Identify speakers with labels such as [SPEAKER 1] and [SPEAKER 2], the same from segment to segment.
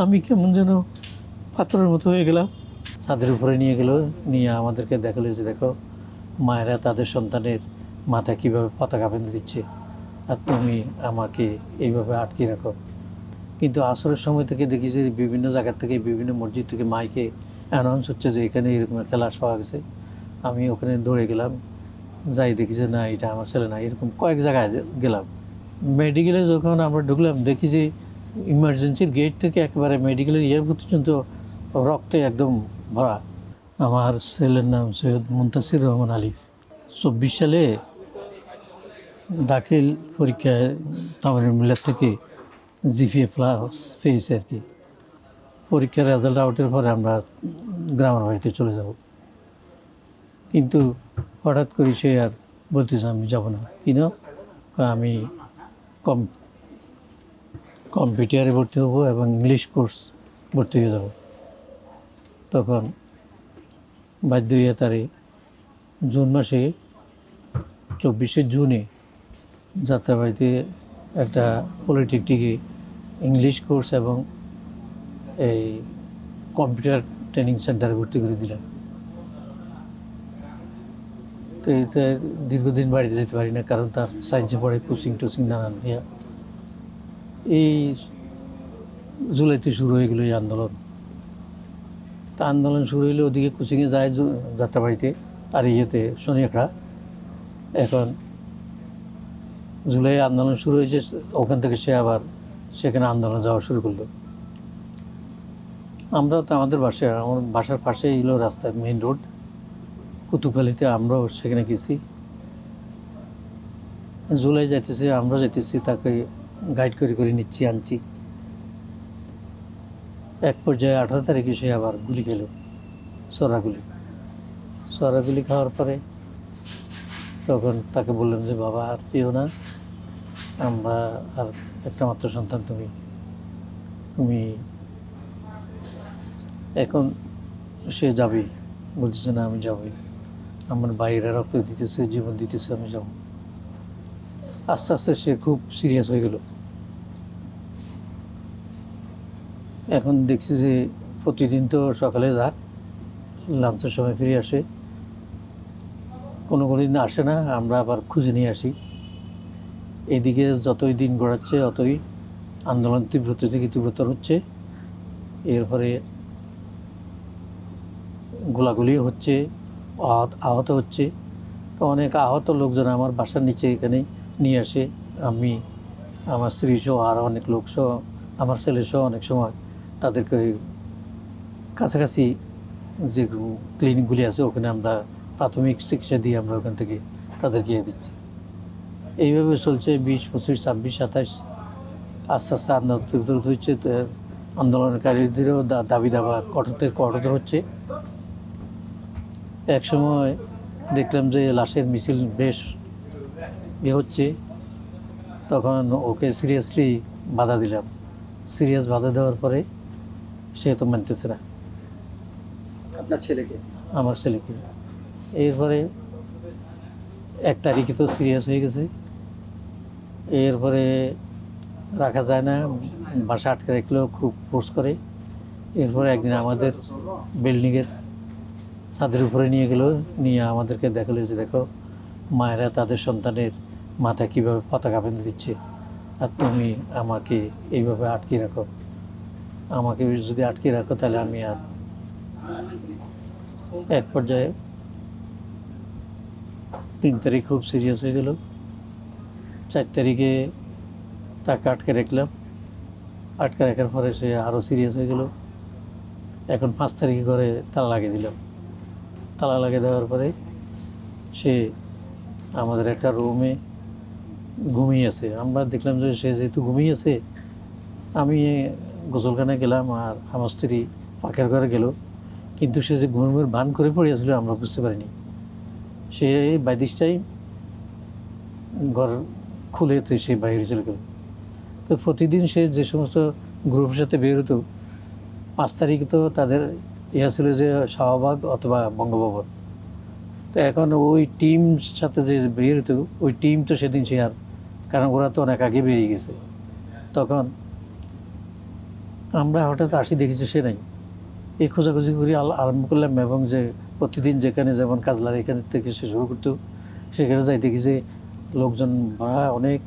[SPEAKER 1] আমি কেমন যেন পাথরের মতো হয়ে গেলাম। ছাদের উপরে নিয়ে গেল, নিয়ে আমাদেরকে দেখালো যে দেখো মায়েরা তাদের সন্তানের মাথায় কীভাবে পতাকা বেঁধে দিচ্ছে, আর তুমি আমাকে এইভাবে আটকে রাখো। কিন্তু আসরের সময় থেকে দেখি যে বিভিন্ন জায়গা থেকে, বিভিন্ন মসজিদ থেকে মাইকে অ্যানাউন্স হচ্ছে যে এখানে এরকম একটা লাশ পাওয়া গেছে। আমি ওখানে দৌড়ে গেলাম, যাই দেখি যে না, এটা আমার ছেলে না। এরকম কয়েক জায়গায় গেলাম। মেডিকেলে যখন আমরা ঢুকলাম দেখি যে ইমার্জেন্সির গেট থেকে একেবারে মেডিকেলের ইয়ে পর্যন্ত রক্তে একদম ভরা। আমার ছেলের নাম সৈয়দ মুনতাসির রহমান আলিফ। 24 সালে দাখিল পরীক্ষায় তামিল মিল্লাত থেকে জিপিএ প্লাস পেয়েছে আর কি। পরীক্ষার রেজাল্ট আউটের পরে আমরা গ্রামের বাড়িতে চলে যাব, কিন্তু হঠাৎ করে সে আর বলতেছে আমি যাব না। কিনা আমি কম্পিউটারে ভর্তি হবো এবং ইংলিশ কোর্স ভর্তি হয়ে যাব। তখন বাধ্য হয়ে তারে জুন মাসে 24শে জুনে যাত্রাবাড়িতে একটা পলিটেকনিকে ইংলিশ কোর্স এবং এই কম্পিউটার ট্রেনিং সেন্টারে ভর্তি করে দিলাম। তো এটা দীর্ঘদিন বাড়িতে যেতে পারি না, কারণ তার সায়েন্সে পড়ে কোচিং টোচিং নানান ইয়া। এই জুলাইতে শুরু হয়ে গেলো এই আন্দোলন। তা আন্দোলন শুরু হলে ওদিকে কোচিংয়ে যায় যাত্রাবাড়িতে, আর ইয়েতে শনিয়াখড়া। এখন জুলাই আন্দোলন শুরু হয়েছে, ওখান থেকে সে আবার সেখানে আন্দোলন যাওয়া শুরু করলো। আমরাও তো আমার বাসার পাশেই এলো রাস্তা, মেইন রোড কুতুবখালিতে, আমরাও সেখানে গেছি। জুলাই যাইতেছে, আমরা যাইতেছি, তাকে গাইড করে নিচ্ছি, আনছি। এক পর্যায়ে 18 তারিখে সে আবার গুলি খেল, সরাগুলি খাওয়ার পরে তখন তাকে বললাম যে বাবা আর পেও না, আমরা আর একটা মাত্র সন্তান, তুমি এখন সে যাবে। বলতেছে না আমি যাবই, আমার বাইরে রক্ত দিতেছে, জীবন দিতেছে, আমি যাব। আস্তে আস্তে সে খুব সিরিয়াস হয়ে গেল। এখন দেখছি যে প্রতিদিন তো সকালে যাক, লাঞ্চের সময় ফিরে আসে, কোনো দিন আসে না, আমরা আবার খুঁজে নিয়ে আসি। এদিকে যতই দিন গড়াচ্ছে ততই আন্দোলন তীব্রতা থেকে তীব্রতর হচ্ছে। এরপরে গোলাগুলি হচ্ছে, আহত হচ্ছে। তো অনেক আহত লোকজন আমার বাসার নিচে এখানে নিয়ে আসে। আমি, আমার স্ত্রী সহ আরও অনেক লোক সহ, আমার ছেলে সহ অনেক সময় তাদেরকে কাছাকাছি যে ক্লিনিকগুলি আছে ওখানে আমরা প্রাথমিক চিকিৎসা দিয়ে আমরা ওখান থেকে তাদেরকে দিচ্ছি। এইভাবে চলছে 20, 25, 26, 27। আস্তে আস্তে আন্দোলন তীব্র হচ্ছে, আন্দোলনকারীদেরও দাবি দাবা কঠোর হচ্ছে। এক সময় দেখলাম যে লাশের মিছিল বেশ হচ্ছে, তখন ওকে সিরিয়াসলি বাধা দিলাম। বাধা দেওয়ার পরে সে তো মানতেছে না।
[SPEAKER 2] আপনার ছেলেকে?
[SPEAKER 1] আমার ছেলেকে। এরপরে 1 তারিখে তো সিরিয়াস হয়ে গেছে। এরপরে রাখা যায় না, বাসা আটকে রাখলেও খুব ফোর্স করে। এরপরে একদিন আমাদের বিল্ডিংয়ের ছাদের উপরে নিয়ে গেল, নিয়ে আমাদেরকে দেখালো যে দেখো মায়েরা তাদের সন্তানের মাথায় কীভাবে পতাকা বেঁধে দিচ্ছে, আর তুমি আমাকে এইভাবে আটকে রাখো। আমাকে যদি আটকে রাখো তাহলে আমি আর। এক পর্যায়ে 3 তারিখ খুব সিরিয়াস হয়ে গেল। 4 তারিখে তাকে আটকে রাখলাম। আটকে রাখার পরে সে আরও সিরিয়াস হয়ে গেল। এখন 5 তারিখে ঘরে তালা লাগিয়ে দিলাম। তালা লাগিয়ে দেওয়ার পরে সে আমাদের একটা রুমে ঘুমিয়ে আছে। আমরা দেখলাম যে সে যেহেতু ঘুমিয়ে আছে, আমি গোসলখানায় গেলাম আর আমার স্ত্রী পাখের ঘরে গেল, কিন্তু সে যে ঘুমের ভান করে পড়িয়েছিল আমরা বুঝতে পারিনি। সে বাই দিস টাইম ঘর খুলে তো সে বাইরে চলে গেল। তো প্রতিদিন সে যে সমস্ত গ্রুপের সাথে বের হতো, 5 তারিখ তো তাদের ছিল যে শাহবাগ অথবা বঙ্গভবন। তো এখন ওই টিম সাথে যে বের হতো, ওই টিম তো সেদিন সে আর, কারণ ওরা তো অনেক আগে বেরিয়ে গেছে। তখন আমরা হঠাৎ আসি দেখেছি সে নাই। এই খোঁজাখুঁজি করি আরম্ভ করলাম, এবং যে প্রতিদিন যেখানে যেমন কাজলার এখান থেকে সে শুরু করতো, সেখানে যাই দেখি যে লোকজন ভাড়া অনেক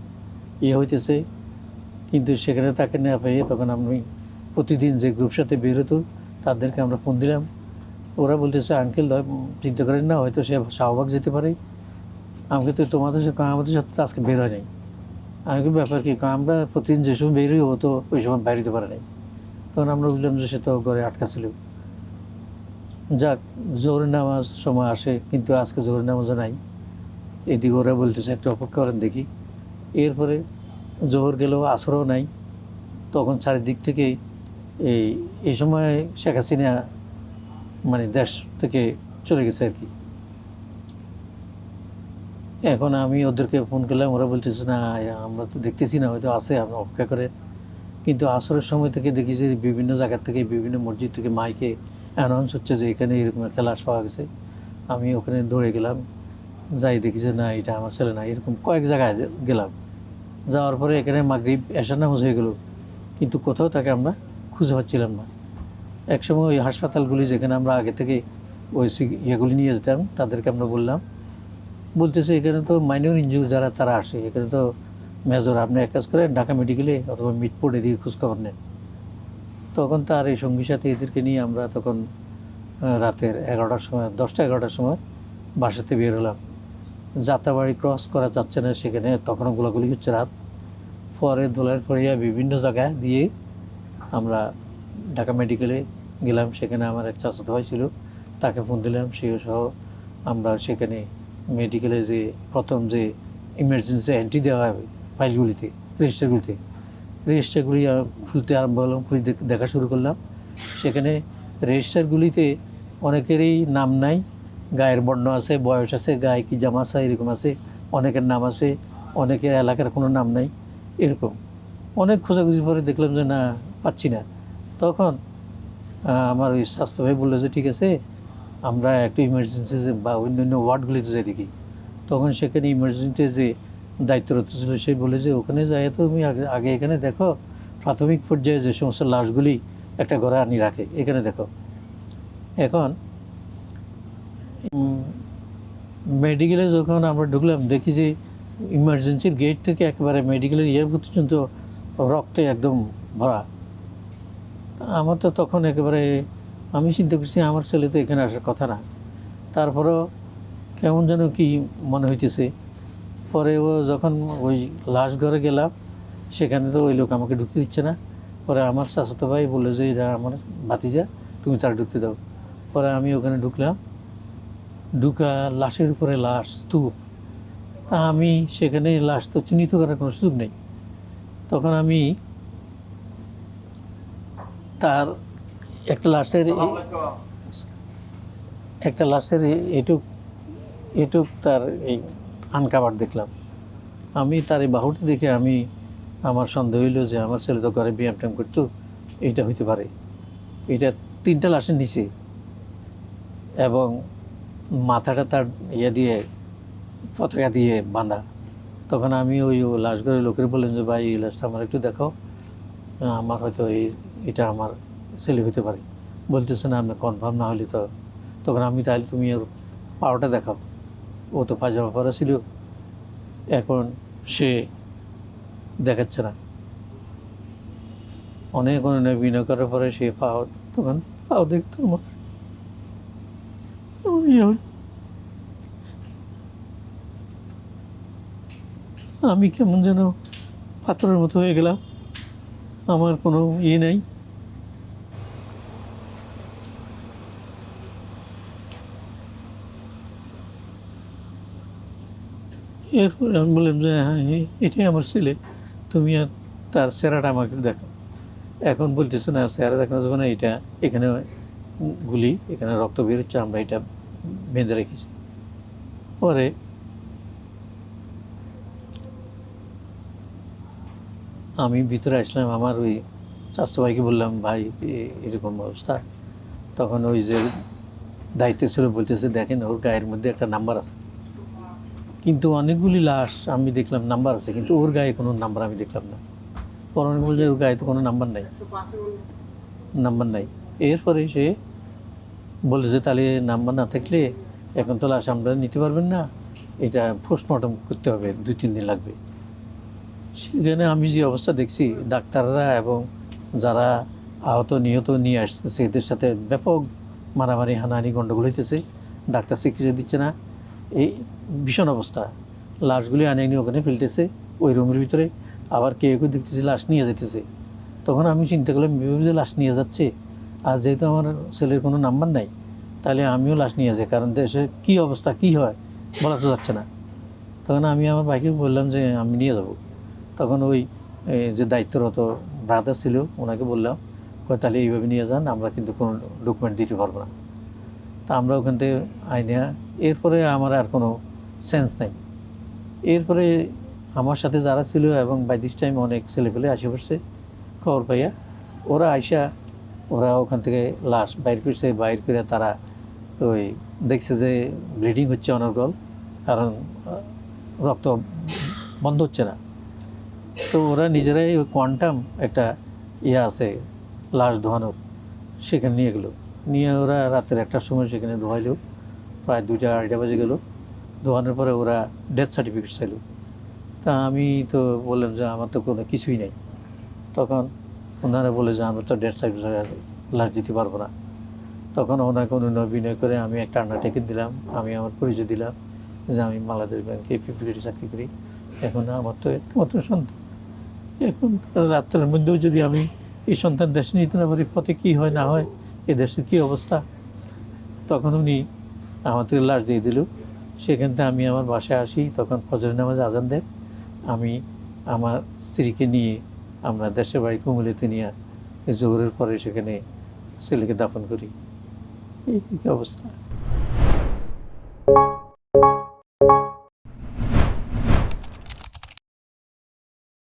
[SPEAKER 1] হইতেছে, কিন্তু সেখানে তাকে না পেয়ে তখন আমি প্রতিদিন যে গ্রুপ সাথে বের হতো তাদেরকে আমরা ফোন দিলাম। ওরা বলতেছে আঙ্কেল চিন্তা করেন না, হয়তো সে শাহবাগ যেতে পারে। আমাকে তো তোমাদের সাথে আমাদের সাথে তো আজকে বের হয় নাই। আমি কি ব্যাপার কি, আমরা প্রতিদিন যে সময় বের হই ও তো ওই সময় বাইরে যেতে পারে নাই। তখন আমরা বুঝলাম যে সে তো ঘরে আটকা ছিল। যাক, জোহরের নামাজ সময় আসে, কিন্তু আজকে জোহরের নামাজও নাই। এদিকে ওরা বলতেছে একটু অপেক্ষা করেন দেখি। এরপরে জোহর গেল, আসরও নাই। তখন চারিদিক থেকে এই সময় শেখ হাসিনা মানে দেশ থেকে চলে গেছে আর কি। এখন আমি ওদেরকে ফোন করলাম, ওরা বলতেছে না আমরা তো দেখতেছি না, হয়তো আছে, আমরা অপেক্ষা করে। কিন্তু আসরের সময় থেকে দেখি যে বিভিন্ন জায়গা থেকে, বিভিন্ন মসজিদ থেকে মাইকে অ্যানাউন্স হচ্ছে যে এখানে এরকম একটা লাশ পাওয়া গেছে। আমি ওখানে দৌড়ে গেলাম, যাই দেখি যে না এটা আমার ছেলে না। এরকম কয়েক জায়গায় গেলাম, যাওয়ার পরে এখানে মাগরিব এশার নামাজ হয়ে গেল, কিন্তু কোথাও তাকে আমরা খুঁজে পাচ্ছিলাম না। একসময় ওই হাসপাতালগুলি যেখানে আমরা আগে থেকে ওই ইয়েগুলি নিয়ে যেতাম তাদেরকে আমরা বললাম, বলতেছে এখানে তো মাইনর ইঞ্জুরি যারা তারা আসে, এখানে তো মেজর, আপনি এক কাজ করেন ঢাকা মেডিকেলে অথবা মিটফোর্ড এদিকে খোঁজখবর নেন। তখন তার এই সঙ্গী সাথে এদেরকে নিয়ে আমরা তখন রাতের 11টার সময়, 10টা-11টার সময় বাসাতে বের হলাম। যাত্রাবাড়ি ক্রস করা যাচ্ছে না সেখানে, তখনও গোলাগুলি হচ্ছে রাত। পরে দোলার ফরিয়া বিভিন্ন জায়গায় দিয়ে আমরা ঢাকা মেডিকেলে গেলাম। সেখানে আমার এক চাচাতো ভাই ছিল, তাকে ফোন দিলাম, সেও সহ আমরা সেখানে মেডিকেলে যে প্রথম যে ইমার্জেন্সি এন্ট্রি দেওয়া হবে ফাইলগুলিতে, রেজিস্টারগুলি খুলতে আরম্ভ করলাম, খুলে দেখা শুরু করলাম। সেখানে রেজিস্টারগুলিতে অনেকেরই নাম নাই, গায়ের বর্ণ আছে, বয়স আছে, গায়ে কি জামা আছে এরকম আছে, অনেকের নাম আছে, অনেকের এলাকার কোনো নাম নাই, এরকম অনেক খোঁজাখুঁজির পরে দেখলাম যে না, পাচ্ছি না। তখন আমার ওই স্বাস্থ্য ভাই বললো যে ঠিক আছে, আমরা একটু ইমার্জেন্সি বা অন্যান্য ওয়ার্ডগুলিতে যাই দেখি। তখন সেখানে ইমার্জেন্সিতে যে দায়িত্বরত ছিল সে বলে যে ওখানে যাই তো তুমি আগে এখানে দেখো, প্রাথমিক পর্যায়ে যে সমস্ত লাশগুলি একটা ঘরে আনি রাখে, এখানে দেখো। এখন মেডিকেলে যখন আমরা ঢুকলাম দেখি যে ইমার্জেন্সির গেট থেকে একেবারে মেডিকেলের ইয়ে পর্যন্ত রক্তে একদম ভরা। আমার তো তখন একেবারে, আমি চিন্তা করছি আমার ছেলে তো এখানে আসার কথা না। তারপরেও কেমন যেন কি মনে হইতেছে। পরে ও যখন ওই লাশ ঘরে গেলাম, সেখানে তো ওই লোক আমাকে ঢুকতে দিচ্ছে না। পরে আমার চাচাতো ভাই বললো যে এটা আমার ভাতিজা, তুমি তার ঢুকতে দাও। পরে আমি ওখানে ঢুকলাম, ঢুকা লাশের উপরে লাশ স্তূপ। তা আমি সেখানে লাশ তো চিহ্নিত করার কোনো সুযোগ নেই। তখন আমি তার একটা লাশের এটুক তার এই আনকাভার দেখলাম। আমি তার এই বাহুটি দেখে আমার সন্দেহ হইল যে আমার ছেলে তো ঘরে ব্যায়াম ট্যাম করতো, এইটা হইতে পারে। এটা 3টা লাশের নিচে, এবং মাথাটা তার দিয়ে পতাকা দিয়ে বাঁধা। তখন আমি ওই লাশঘরের লোকের বললেন যে ভাই এই লাশটা আমার একটু দেখাও, আমার হয়তো এটা আমার ছেলে হইতে পারে। বলতেছে না, আপনি কনফার্ম না হলে তো। তখন আমি তাহলে তুমি ওর পাওয়াটা দেখাও। ও তো পাজামা পরা ছিল, এখন সে দেখাচ্ছে না। অনেক বিনয় করার পরে সে তখন পাও দেখতো আমার আমি কেমন যেন পাথরের মতো হয়ে গেলাম, আমার কোনো নেই। এরপরে আমি বললাম যে হ্যাঁ এটাই আমার ছেলে, তুমি আর তার চেহারাটা আমাকে দেখো। এখন বলতেছে না, চেহারা দেখানো যাবে না, এটা এখানে গুলি, এখানে রক্ত বের হচ্ছে, আমরা এটা বেঁধে রেখেছি। পরে আমি ভিতরে আসলাম, আমার ওই স্বাস্থ্য ভাইকে বললাম ভাই এরকম অবস্থা। তখন ওই যে দায়িত্ব ছিল বলতেছে দেখেন ওর গায়ের মধ্যে একটা নাম্বার আছে, কিন্তু অনেকগুলি লাশ আমি দেখলাম নাম্বার আছে, কিন্তু ওর গায়ে কোনো নাম্বার আমি দেখলাম না। পরে বলছে ওর গায়ে তো কোনো নাম্বার নেই। নাম্বার নাই। এরপরে সে বলে যে তাহলে নাম্বার না থাকলে এখন তো লাশ আমরা নিতে পারবেন না, এটা পোস্টমর্টম করতে হবে, 2-3 দিন লাগবে। সেখানে আমি যে অবস্থা দেখছি, ডাক্তাররা এবং যারা আহত নিহত নিয়ে আসতেছে এদের সাথে ব্যাপক মারামারি হানাহানি গণ্ডগোল হইতেছে। ডাক্তার চিকিৎসা দিচ্ছে না, এই ভীষণ অবস্থা। লাশগুলি আনে এনে ওখানে ফেলতেছে ওই রুমের ভিতরে, আবার কেউ কেউ দেখতেছে লাশ নিয়ে যেতেছে। তখন আমি চিন্তা করলাম এভাবে যে লাশ নিয়ে যাচ্ছে, আর যেহেতু আমার ছেলের কোনো নাম্বার নাই, তাহলে আমিও লাশ নিয়ে যাই, কারণ দেশে কী অবস্থা কী হয় বলা তো যাচ্ছে না। তখন আমি আমার ভাইকে বললাম যে আমি নিয়ে যাব। তখন ওই যে দায়িত্বরত ব্রাদার ছিল ওনাকে বললাম, কয় তাহলে এইভাবে নিয়ে যান, আমরা কিন্তু কোনো ডকুমেন্ট দিতে পারবো না। তা আমরা ওখান থেকে আইনে, এরপরে আমার আর কোনো সেন্স নাই। এরপরে আমার সাথে যারা ছিল এবং বাই দিস টাইম অনেক ছেলেপেলে আসে পড়ছে খবর পাইয়া, ওরা আইসা ওরা ওখান থেকে লাশ বাইর করছে। বাইর করে তারা ওই দেখছে যে ব্লিডিং হচ্ছে অনর্গল, কারণ রক্ত বন্ধ হচ্ছে না। তো ওরা নিজেরাই ওই কোয়ান্টাম একটা আছে লাশ ধোয়ানোর, সেখানে নিয়ে গেলো। নিয়ে ওরা রাতের 1টার সময় সেখানে ধোয়াইলো, প্রায় 2টা-2:30 বাজে গেলো। ধোয়ানোর পরে ওরা ডেথ সার্টিফিকেট চাইলো। তা আমি তো বললাম যে আমার তো কোনো কিছুই নেই। তখন ওনারা বলে যে আমরা তো ডেথ সার্টিফিকেট লাশ দিতে পারবো না। তখন ওনাকে অভিনয় করে আমি একটা আন্ডারটেকিং দিলাম, আমি আমার পরিচয় দিলাম যে আমি বাংলাদেশ ব্যাংকে পিপিলিটি চাকরি করি। এখন আমার তো একমাত্র সন্তান, এখন রাত্রের মধ্যেও যদি আমি এই সন্তান দেশে নিতে না পারি, পথে কী হয় না হয়, এ দেশের কী অবস্থা। তখন উনি আমাদের লাশ দিয়ে দিল। সেখান থেকে আমি আমার বাসায় আসি, তখন ফজরের নামাজে আজান দেয়। আমি আমার স্ত্রীকে নিয়ে আমরা দেশের বাড়ি কুমিল্লাতে নিয়ে জোহরের পরে সেখানে ছেলেকে দাফন করি। এই অবস্থা।